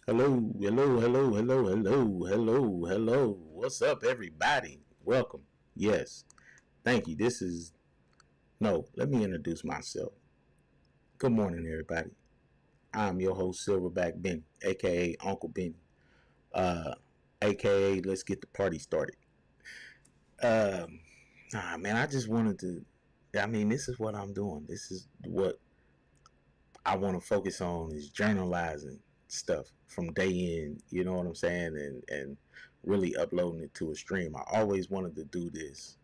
Hello, hello, hello, hello, hello, hello, hello. What's up, everybody? Welcome. Yes, thank you. No, let me introduce myself. Good morning, everybody. I'm your host, Silverback Benny, aka Uncle Benny, uh, aka Let's Get the Party Started. Um, man, I just wanted to. This is what I'm doing. This is what I want to focus on is journalizing stuff from day in, you know what I'm saying, and really uploading it to a stream. I always wanted to do this.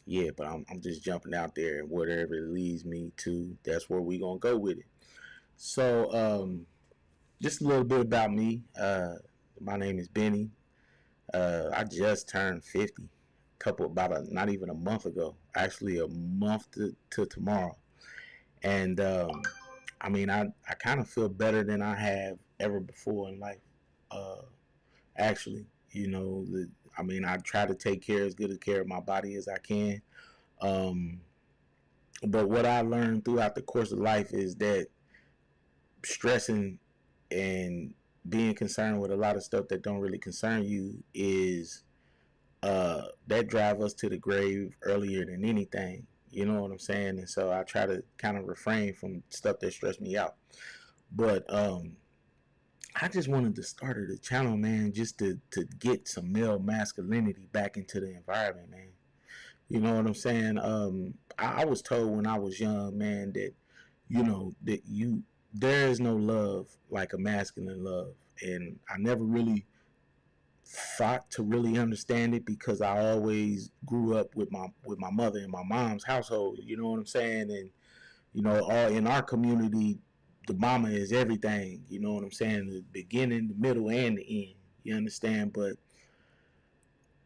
Yeah, but I'm just jumping out there and whatever it leads me to, that's where we gonna go with it. So, just a little bit about me. My name is Benny. I just turned 50. Not even a month ago. Actually, a month to tomorrow. And I kind of feel better than I have ever before in life. Uh, actually, I try to take care as good a care of my body as I can. Um, but what I learned throughout the course of life is that stressing and being concerned with a lot of stuff that don't really concern you is that drive us to the grave earlier than anything. You know what I'm saying? And so I try to kind of refrain from stuff that stress me out. But I just wanted to start the channel, man, just to get some male masculinity back into the environment, man. You know what I'm saying? I was told when I was young, man, that there is no love like a masculine love, and I never really thought to really understand it because I always grew up with my mother and my mom's household. You know what I'm saying? And all in our community, the mama is everything. You know what I'm saying? The beginning, the middle, and the end. You understand? But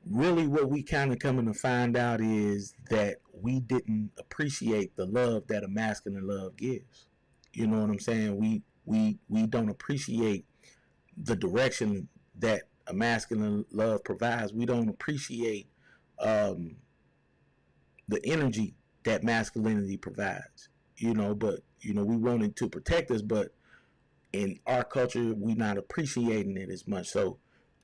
really, what we kind of coming to find out is that we didn't appreciate the love that a masculine love gives. You know what I'm saying? We don't appreciate the direction that a masculine love provides. We don't appreciate um, the energy that masculinity provides. But we wanted to protect us, but in our culture, we not appreciating it as much. So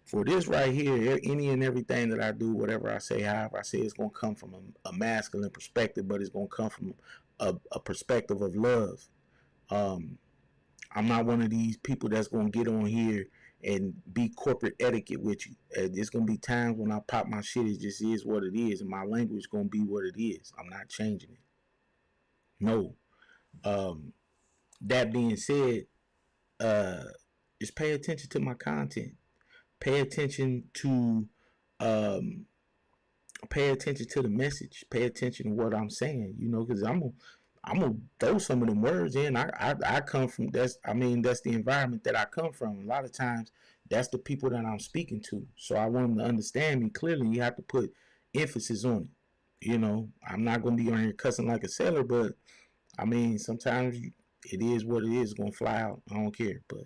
for this right here, any and everything that I do, whatever I say, however I say, it's gonna come from a masculine perspective, but it's gonna come from a perspective of love. Um, I'm not one of these people that's gonna get on here and be corporate etiquette with you. There's gonna be times when I pop my shit. It just is what it is, and my language gonna be what it is. I'm not changing it. No. Um, that being said, uh, just pay attention to my content. Pay attention to um, pay attention to the message. Pay attention to what I'm saying. Because I'm gonna throw some of them words in. I come from that's the environment that I come from. A lot of times that's the people that I'm speaking to. So I want them to understand me clearly. You have to put emphasis on it. I'm not gonna be on here cussing like a sailor, but sometimes it is what it is. It's gonna fly out. I don't care. But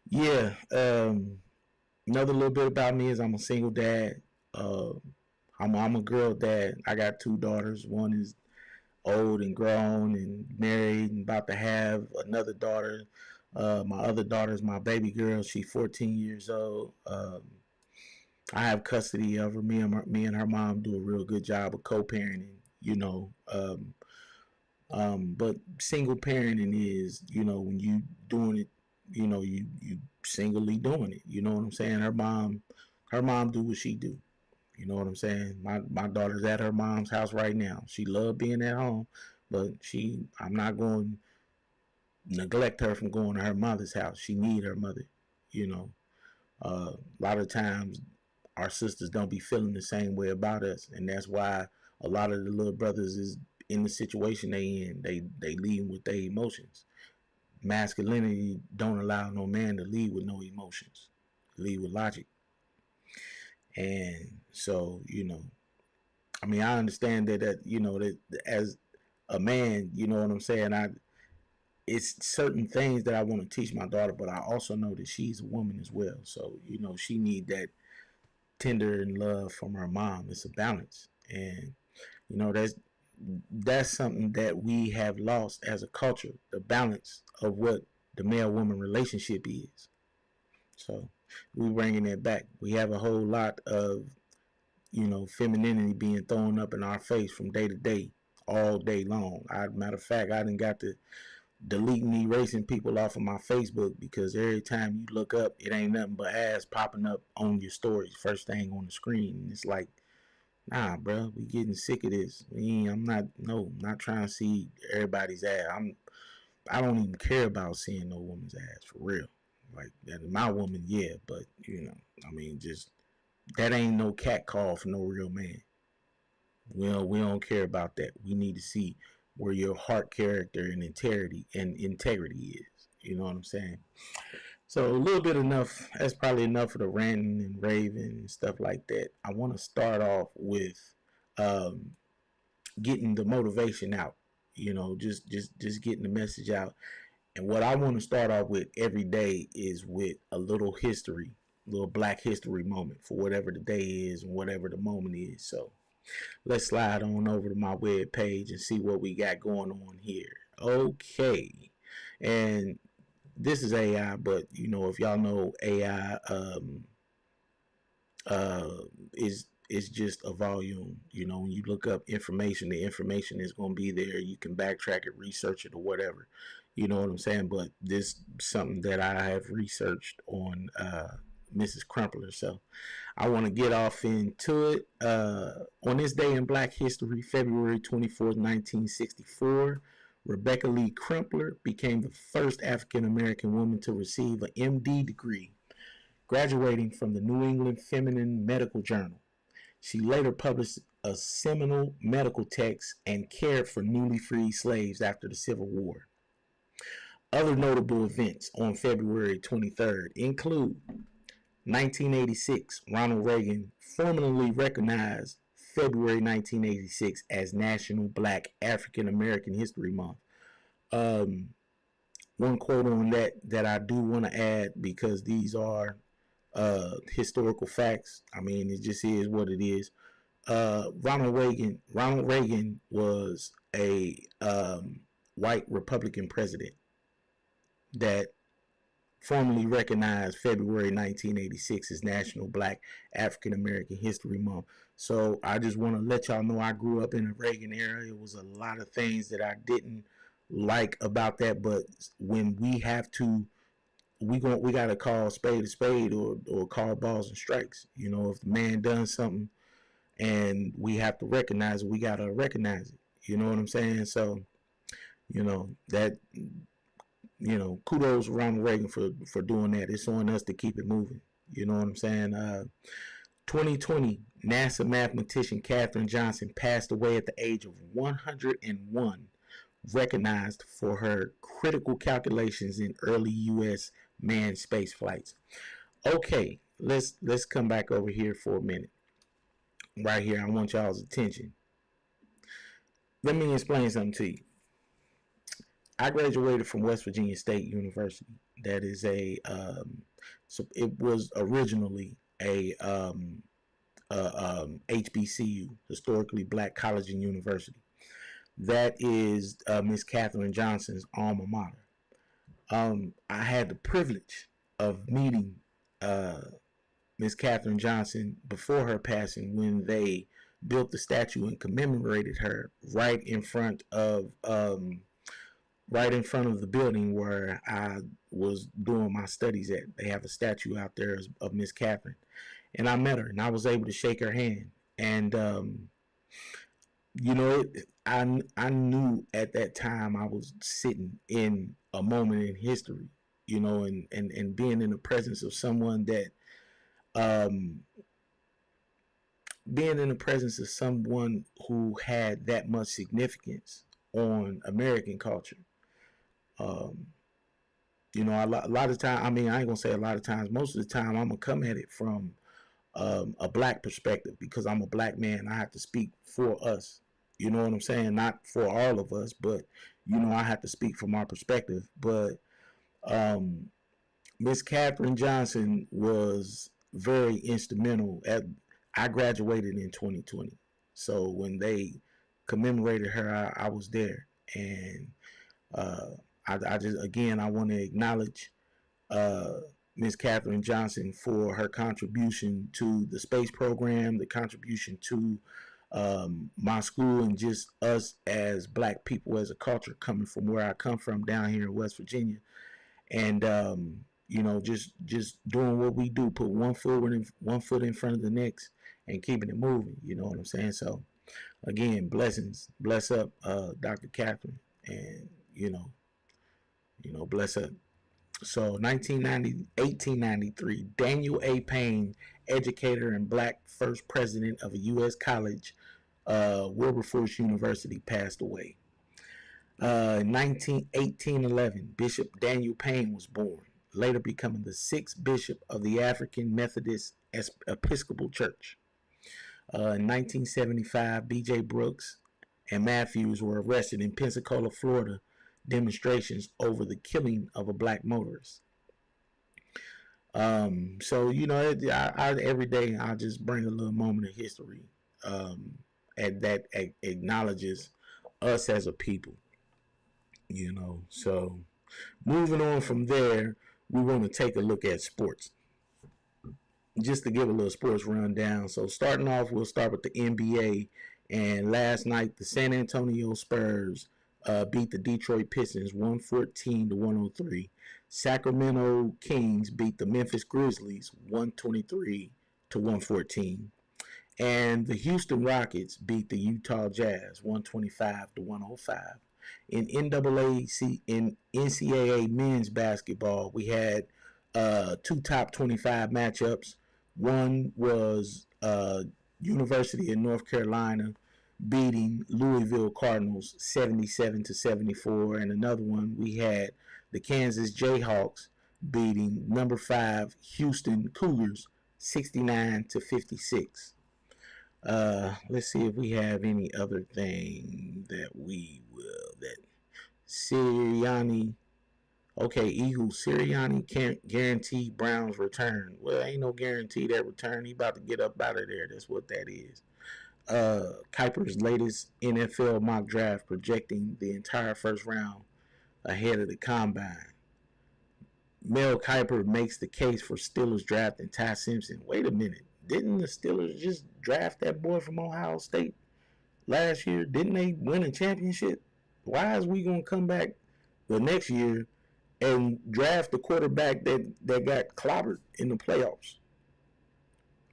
yeah, another little bit about me is I'm a single dad. Uh, I'm a girl dad. I got two daughters. One is old and grown and married and about to have another daughter. My other daughter is my baby girl. She's 14 years old. I have custody of her. Me and her mom do a real good job of co-parenting. But single parenting is, when you doing it, you singly doing it. You know what I'm saying? Her mom do what she do. You know what I'm saying? My daughter's at her mom's house right now. She loved being at home, but I'm not going to neglect her from going to her mother's house. She need her mother. You know, a lot of times our sisters don't be feeling the same way about us, and that's why a lot of the little brothers is in the situation they in. They lead with their emotions. Masculinity don't allow no man to lead with no emotions. Lead with logic. And so, I understand that as a man, you know what I'm saying. It's certain things that I want to teach my daughter, but I also know that she's a woman as well. So she need that tender and love from her mom. It's a balance, and that's something that we have lost as a culture. The balance of what the male-woman relationship is. So we bringing that back. We have a whole lot of, femininity being thrown up in our face from day to day, all day long. Matter of fact, I done got to deleting, erasing people off of my Facebook because every time you look up, it ain't nothing but ass popping up on your stories, first thing on the screen. And it's like, nah, bro, we getting sick of this. I'm not trying to see everybody's ass. I don't even care about seeing no woman's ass for real. Like that, my woman, yeah, but just that ain't no cat call for no real man. We don't care about that. We need to see where your heart, character, and integrity is. You know what I'm saying? So a little bit enough. That's probably enough of the ranting and raving and stuff like that. I want to start off with getting the motivation out. Just getting the message out. And what I want to start off with every day is with a little history, little Black history moment for whatever the day is and whatever the moment is. So let's slide on over to my web page and see what we got going on here. Okay. And this is AI, but if y'all know AI is just a volume. When you look up information, the information is going to be there. You can backtrack it, research it, or whatever. You know what I'm saying? But this is something that I have researched on Mrs. Crumpler. So I want to get off into it. On this day in Black history, February 24th, 1964, Rebecca Lee Crumpler became the first African-American woman to receive an MD degree, graduating from the New England Feminine Medical Journal. She later published a seminal medical text and cared for newly freed slaves after the Civil War. Other notable events on February 23rd include 1986, Ronald Reagan formally recognized February 1986 as National Black African American History Month. One quote on that I do want to add, because these are historical facts. It just is what it is. Ronald Reagan was a white Republican president that formally recognized February 1986 as National Black African American History Month. So I just want to let y'all know I grew up in the Reagan era. It was a lot of things that I didn't like about that, but when we have to, we got to call spade a spade, or call balls and strikes. If the man done something and we have to recognize it, we got to recognize it. You know what I'm saying? So, that, kudos Ronald Reagan for doing that. It's on us to keep it moving. You know what I'm saying? 2020, NASA mathematician Katherine Johnson passed away at the age of 101, recognized for her critical calculations in early U.S. manned space flights. Okay, let's come back over here for a minute. Right here, I want y'all's attention. Let me explain something to you. I graduated from West Virginia State University. That is so it was originally a HBCU, historically Black College and University. That is Miss Katherine Johnson's alma mater. I had the privilege of meeting Miss Katherine Johnson before her passing, when they built the statue and commemorated her right in front of the building where I was doing my studies at. They have a statue out there of Miss Katherine, and I met her and I was able to shake her hand. And I knew at that time I was sitting in a moment in history, and being in the presence of someone that, being in the presence of someone who had that much significance on American culture. A lot of time, I ain't gonna say a lot of times, most of the time I'm gonna come at it from a Black perspective, because I'm a Black man. I have to speak for us. You know what I'm saying? Not for all of us, but I have to speak from our perspective. But Miss Katherine Johnson was very instrumental. I graduated in 2020, so when they commemorated her, I was there, and I just again I want to acknowledge uh, Miss Katherine Johnson for her contribution to the space program, the contribution to my school, and just us as Black people as a culture coming from where I come from down here in West Virginia, and you know, just doing what we do, put one foot in front of the next, and keeping it moving. You know what I'm saying? So again, blessings, bless up, Dr. Catherine, and bless up. So 1893, Daniel A. Payne, educator and Black first president of a U.S. college, Wilberforce University, passed away. 1811, Bishop Daniel Payne was born, later becoming the sixth bishop of the African Methodist Episcopal Church. In 1975, B.J. Brooks and Matthews were arrested in Pensacola, Florida, demonstrations over the killing of a Black motorist. So every day I just bring a little moment of history, and that acknowledges us as a people. So moving on from there, we want to take a look at sports. Just to give a little sports rundown. So starting off, we'll start with the NBA. And last night, the San Antonio Spurs beat the Detroit Pistons 114 to 103. Sacramento Kings beat the Memphis Grizzlies 123 to 114. And the Houston Rockets beat the Utah Jazz 125 to 105. In NCAA men's basketball, we had two top 25 matchups. One was University of North Carolina beating Louisville Cardinals 77 to 74, and another one we had the Kansas Jayhawks beating number 5 Houston Cougars 69 to 56. Let's see if we have any other thing that Sirianni. Okay, Eagles. Sirianni can't guarantee Browns' return. Well, ain't no guarantee that return. He about to get up out of there. That's what that is. Kiper's latest NFL mock draft projecting the entire first round ahead of the combine. Mel Kiper makes the case for Steelers drafting Ty Simpson. Wait a minute. Didn't the Steelers just draft that boy from Ohio State last year? Didn't they win a championship? Why is we going to come back the next year and draft the quarterback that got clobbered in the playoffs?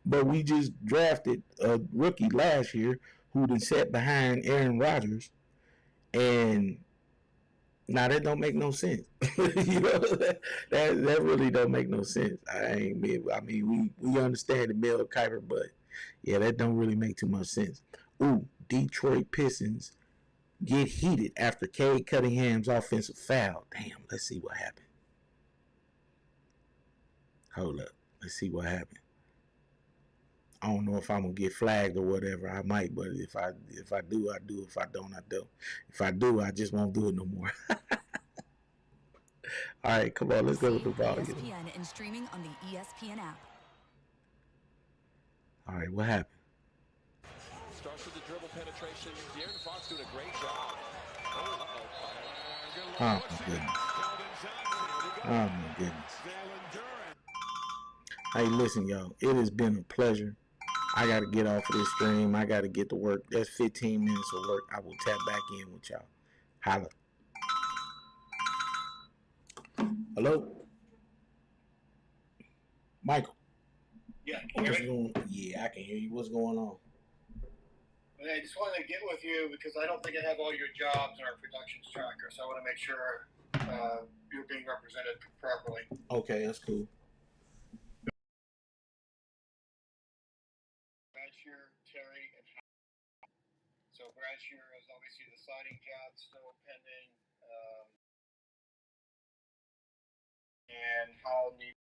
But we just drafted a rookie last year who then sat behind Aaron Rodgers, and now that don't make no sense. That really don't make no sense. I mean, we understand the Mel Kiper, but yeah, that don't really make too much sense. Ooh, Detroit Pistons get heated after Cade Cunningham's offensive foul. Damn, let's see what happened. Hold up, let's see what happened. I don't know if I'm gonna get flagged or whatever. I might, but if I do, I do. If I don't, I don't. If I do, I just won't do it no more. All right, come on, let's go with the volume. ESPN and streaming on the ESPN app. All right, what happened? Starts with the dribble penetration. De'Aaron Fox doing a great job. Oh my goodness. Oh my goodness. Hey, listen, y'all. It has been a pleasure. I got to get off of this stream. I got to get to work. That's 15 minutes of work. I will tap back in with y'all. Holla. Hello? Michael. Yeah, can you hear me? Yeah, I can hear you. What's going on? I just wanted to get with you because I don't think I have all your jobs in our productions tracker, so I want to make sure you're being represented properly. Okay, that's cool. Bradshear, Terry, and Howell. So Bradshear is obviously the siding job still pending, and Howell needs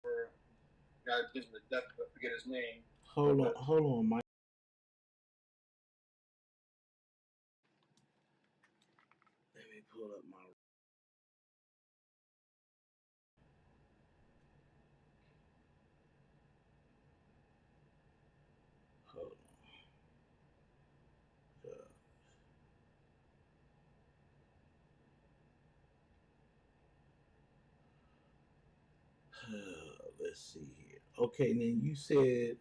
for God gives him the death, but forget his name. Hold on, Mike. Let me pull up my. Hold on. Let's see here. Okay, then you said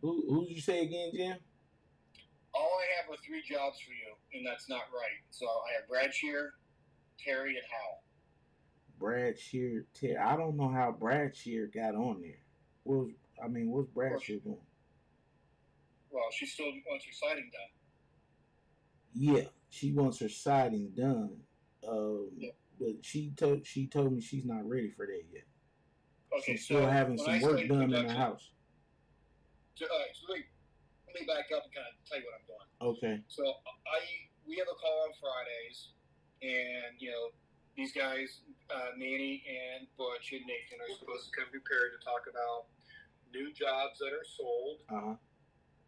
who did you say again, Jim? All I have are 3 jobs for you, and that's not right. So I have Brad Shear, Terry, and Hal. Brad Shear. I don't know how Brad Shear got on there. What's Brad Shear doing? Well, she still wants her siding done. Yeah, she wants her siding done. Yeah. But she told me she's not ready for that yet. Okay, She's still having some work done in her house. So, let me back up and kind of tell you what I'm doing. Okay. So we have a call on Fridays, and these guys, Manny and Butch and Nathan, are supposed to come prepared to talk about new jobs that are sold,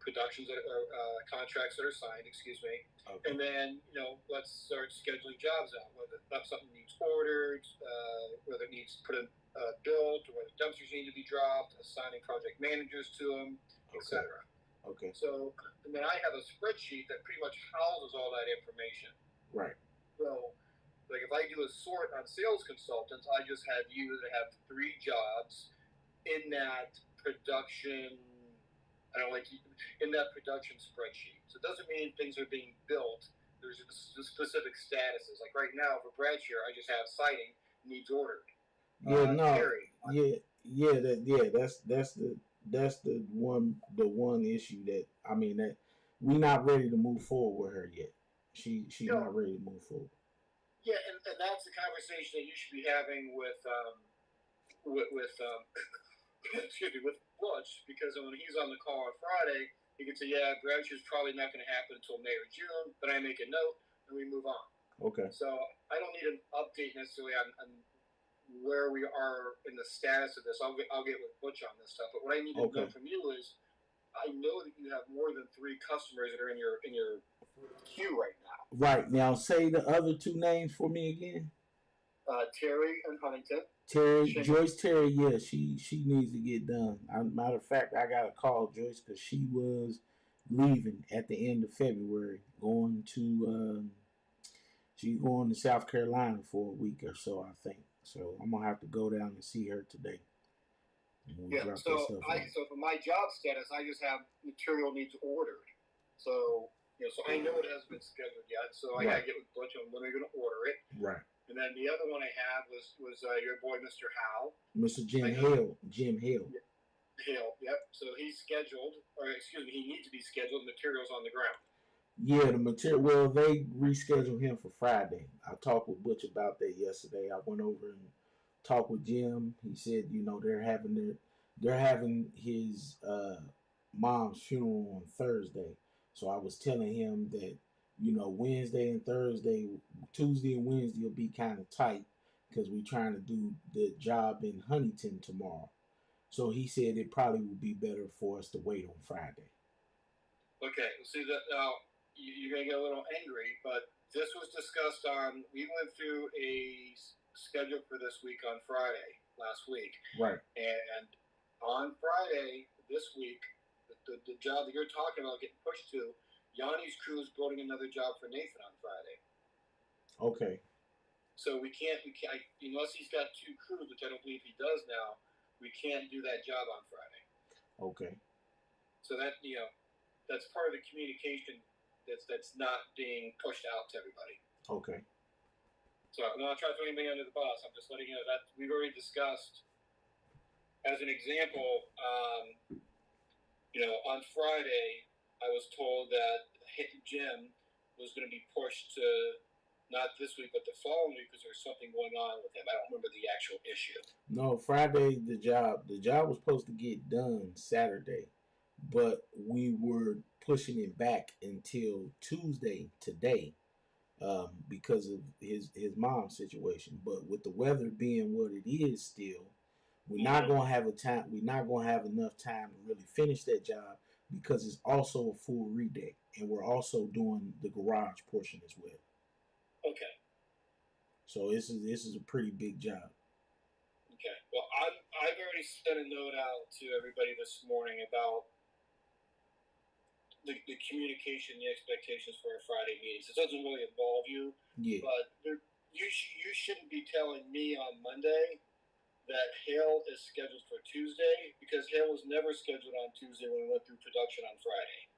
productions that are contracts that are signed. Excuse me. Okay. And then let's start scheduling jobs out. Whether something needs ordered, whether it needs put in built, or whether dumpsters need to be dropped, assigning project managers to them, etc. Okay. So, and then I have a spreadsheet that pretty much houses all that information. Right. So, like if I do a sort on sales consultants, I just have you that have 3 jobs in that production. In that production spreadsheet. So it doesn't mean things are being built. There's specific statuses. Like right now for Brad Shear, I just have siding needs ordered. Terry, that's the one issue that we're not ready to move forward with her yet. She's not ready to move forward. Yeah, and that's the conversation that you should be having with Butch, because when he's on the call on Friday, he can say, yeah, Brad Shear's probably not going to happen until May or June, but I make a note and we move on. Okay. So I don't need an update necessarily on where we are in the status of this. I'll get with Butch on this stuff, but what I need to know from you is, I know that you have more than 3 customers that are in your queue right now. Right. Now say the other 2 names for me again. Terry and Huntington. Joyce Terry, yeah, she needs to get done. Matter of fact, I got to call Joyce because she was leaving at the end of February, she's going to South Carolina for a week or so, I think. So I'm gonna have to go down and see her today. Yeah. So for my job status, I just have material needs ordered. So so I know it hasn't been scheduled yet. So I gotta get with Butch on when they're gonna order it. Right. And then the other one I had was your boy, Mr. Hal. Mr. Jim Hill. Jim Hill. Hill, yep. So he's scheduled, he needs to be scheduled. Materials on the ground. Yeah, the material. Well, they rescheduled him for Friday. I talked with Butch about that yesterday. I went over and talked with Jim. He said, they're having his mom's funeral on Thursday. So I was telling him that Wednesday and Thursday, Tuesday and Wednesday will be kind of tight because we're trying to do the job in Huntington tomorrow. So he said it probably would be better for us to wait on Friday. Okay, see that now you're gonna get a little angry, but this was discussed on. We went through a schedule for this week on Friday last week, right? And on Friday this week, the job that you're talking about getting pushed to. Yanni's crew is building another job for Nathan on Friday. Okay. So we can't unless he's got 2 crews, which I don't believe he does now. We can't do that job on Friday. Okay. So that that's part of the communication that's not being pushed out to everybody. Okay. So I'm not trying to throw anybody under the bus. I'm just letting you know that we've already discussed. As an example, on Friday. I was told that Jim was going to be pushed to not this week, but the following week because there's something going on with him. I don't remember the actual issue. No, Friday the job was supposed to get done Saturday, but we were pushing it back until Tuesday today because of his mom's situation. But with the weather being what it is, still, we're not gonna have enough time to really finish that job. Because it's also a full redeck, and we're also doing the garage portion as well. Okay. So this is a pretty big job. Okay. Well, I've already sent a note out to everybody this morning about the communication, the expectations for our Friday meetings. It doesn't really involve you, but you shouldn't be telling me on Monday that Hale is scheduled for Tuesday, because Hale was never scheduled on Tuesday when we went through production on Friday.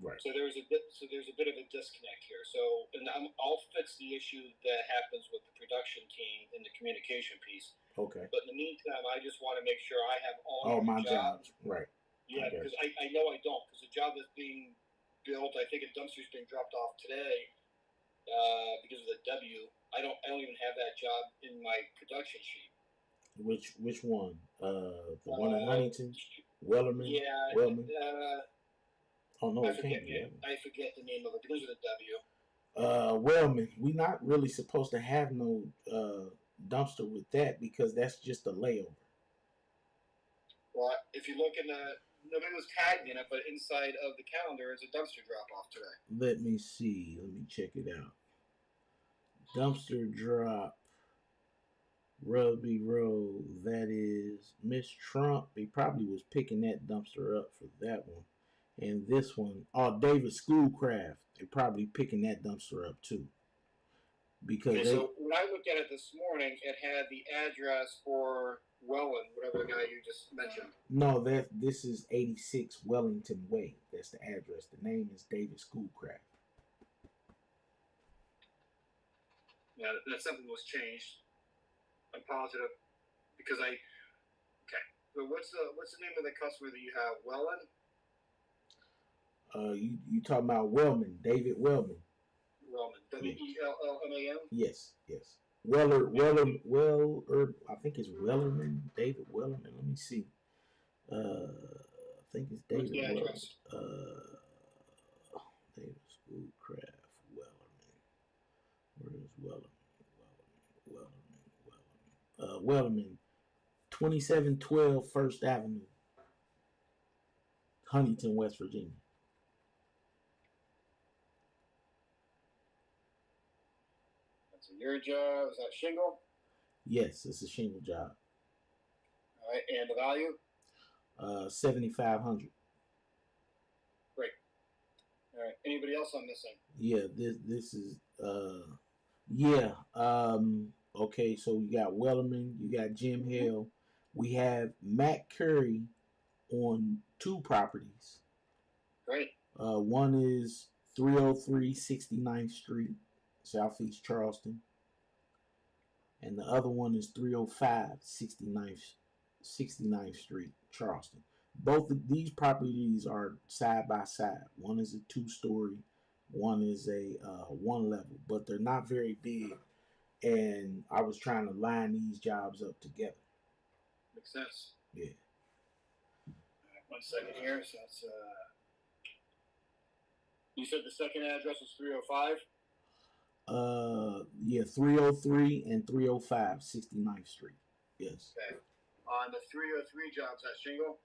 Right. So there's a bit of a disconnect here. So, and I'll fix the issue that happens with the production team and the communication piece. Okay. But in the meantime, I just want to make sure I have all my jobs. Right. Yeah, because I know I don't, because the job that's being built, I think a dumpster's being dropped off today because of the W. I don't even have that job in my production sheet. Which one? The one in Huntington, Wellerman. Yeah. Wellman. Oh no, I forget the name of it because of the W. Wellman. We're not really supposed to have no dumpster with that, because that's just a layover. Well, if you look in nobody was tagged in it, but inside of the calendar is a dumpster drop off today. Let me see. Let me check it out. Dumpster drop. Rugby Road. That is Miss Trump. He probably was picking that dumpster up for that one. And this one, David Schoolcraft. They're probably picking that dumpster up too. Because so when I looked at it this morning, it had the address for Welland, whatever the guy you just mentioned. No, this is 86 Wellington Way. That's the address. The name is David Schoolcraft. Yeah, that something was changed. I'm positive because okay. So what's the name of the customer that you have? Welland. You talking about Wellman, David Wellman. Wellman, W-E-L-L-M-A-N? Yes. I think it's Wellerman, David Wellerman. Let me see. I think it's David Wellerman. David Schoolcraft, Wellerman. Where is Wellerman? Wellerman, 2712 First Avenue, Huntington, West Virginia. Your job, is that shingle? Yes, it's a shingle job. All right, and the value? $7,500. Great. All right. Anybody else I'm missing? Yeah, this is okay, so you got Wellerman, you got Jim Hale. We have Matt Curry on 2 properties. Great. One is 303 69th Street, Southeast Charleston. And the other one is 305 69th Street, Charleston. Both of these properties are side by side. One is a 2-story, one is a 1 level, but they're not very big. And I was trying to line these jobs up together. Makes sense. Yeah. All right, 1 second here. So that's you said the second address was 305? Yeah, 303 and 305 69th Street. Yes. Okay. On the 303 jobs, that shingle?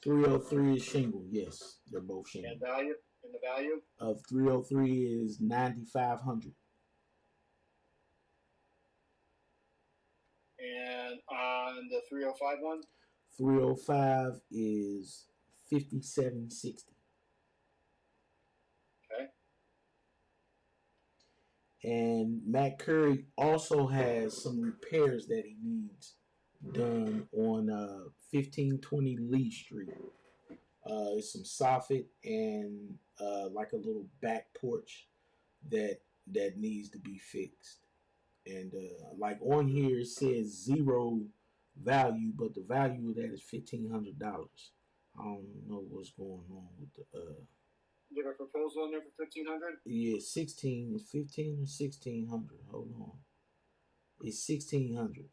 303 is shingle, yes. They're both shingle. And value? And the value? Of 303 is $9,500. And on the 305 one? 305 is $5,760. Okay. And Matt Curry also has some repairs that he needs done on 1520 Lee Street. It's some soffit and like a little back porch that needs to be fixed. And like on here it says 0 value, but the value of that is $1,500. I don't know what's going on with the. You have a proposal in there for $1,500? Yeah, 16 is 15 or 1,600. Hold on, it's 1,600. Okay.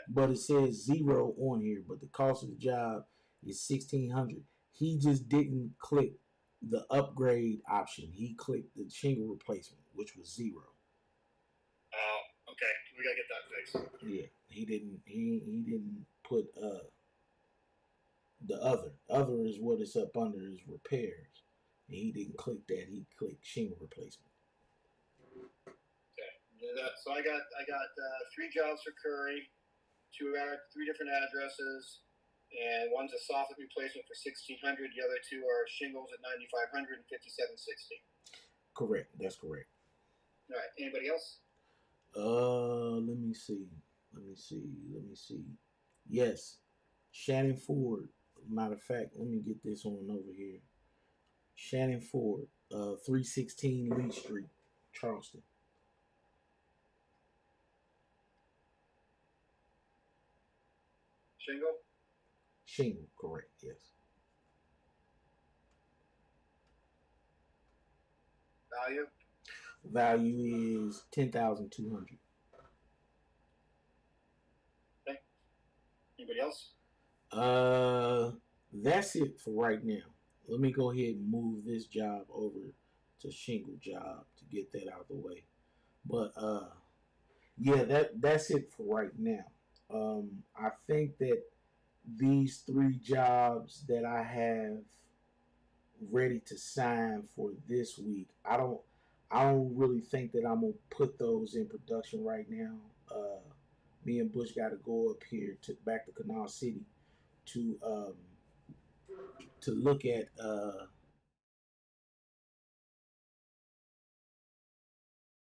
But it says 0 on here, but the cost of the job is 1,600. He just didn't click the upgrade option. He clicked the shingle replacement, which was 0. Oh, okay. We gotta get that fixed. Yeah, he didn't put the other. Other is what it's up under is repairs, and he didn't click that. He clicked shingle replacement. Okay. So I got 3 jobs for Curry, 3 different addresses, and one's a soffit replacement for $1,600. The other 2 are shingles at $9,500 and $5,760. Correct. That's correct. All right. Anybody else? Let me see. Yes, Shannon Ford. Matter of fact, let me get this on over here. Shannon Ford, 316 Lee Street, Charleston. Shingle? Shingle, correct, yes. Value? Value is 10,200. Okay. Anybody else? That's it for right now. Let me go ahead and move this job over to Shingle job to get that out of the way. But yeah, that's it for right now. I think that these 3 jobs that I have ready to sign for this week, I don't really think that I'm gonna put those in production right now. Me and Bush got to go up here to back to Canal City to look at